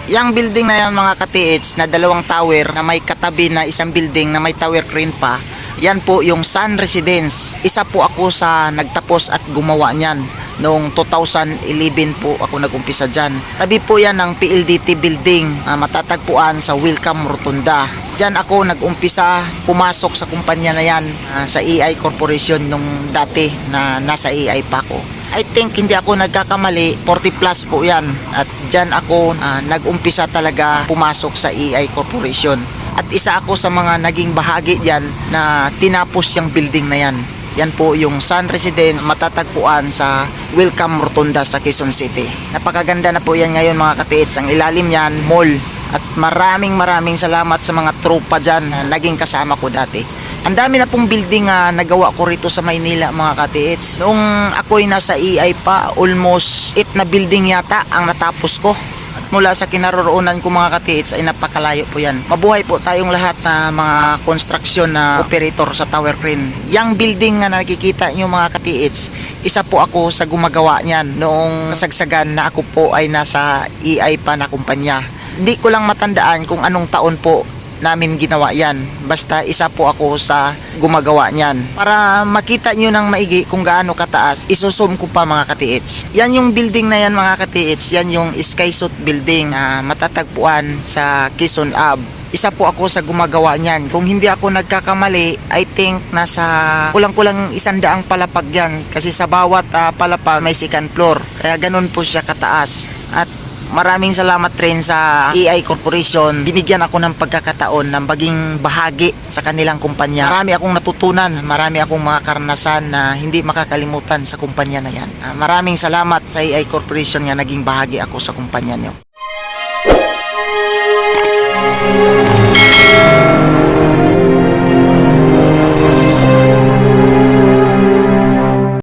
Yang building na yan mga ka-TH na dalawang tower na may katabi na isang building na may tower crane pa, yan po yung Sun Residence. Isa po ako sa nagtapos at gumawa niyan. Noong 2011 po ako nag-umpisa dyan. Tabi po yan ng PLDT building, matatagpuan sa Welcome Rotunda. Dyan ako nag-umpisa pumasok sa kumpanya na yan, sa EI Corporation nung dati na nasa EI pa ako. I think hindi ako nagkakamali, 40 plus po yan. At dyan ako nag-umpisa talaga pumasok sa EI Corporation. At isa ako sa mga naging bahagi dyan na tinapos yung building na yan. Yan po yung Sun Residence, matatagpuan sa Welcome Rotunda sa Quezon City. Napakaganda na po yan ngayon mga ka-TH. Ang ilalim yan, mall. At maraming salamat sa mga tropa dyan na naging kasama ko dati. Ang dami na pong building nagawa ko rito sa Maynila mga ka-TH. Noong ako'y nasa EI pa, almost 8 na building yata ang natapos ko. At mula sa kinaroroonan ko mga ka-TH ay napakalayo po yan. Mabuhay po tayong lahat na mga construction na operator sa tower crane. Yang building na nakikita nyo mga ka-TH, isa po ako sa gumagawa niyan noong sagsagan na ako po ay nasa EI pa na kumpanya. Hindi ko lang matandaan kung anong taon po namin ginawa yan. Basta isa po ako sa gumagawa niyan. Para makita nyo ng maigi kung gaano kataas, isusum ko pa mga ka-TH. Yan yung building na yan mga ka-TH. Yan yung Skysuit building na matatagpuan sa Quezon Ave. Isa po ako sa gumagawa niyan. Kung hindi ako nagkakamali, I think nasa kulang-kulang 100 palapag yan. Kasi sa bawat palapag may second floor. Kaya ganun po siya kataas. At maraming salamat rin sa EI Corporation. Binigyan ako ng pagkakataon na maging bahagi sa kanilang kumpanya. Marami akong natutunan, marami akong mga karanasan na hindi makakalimutan sa kumpanya na yan. Maraming salamat sa EI Corporation nga naging bahagi ako sa kumpanya nyo.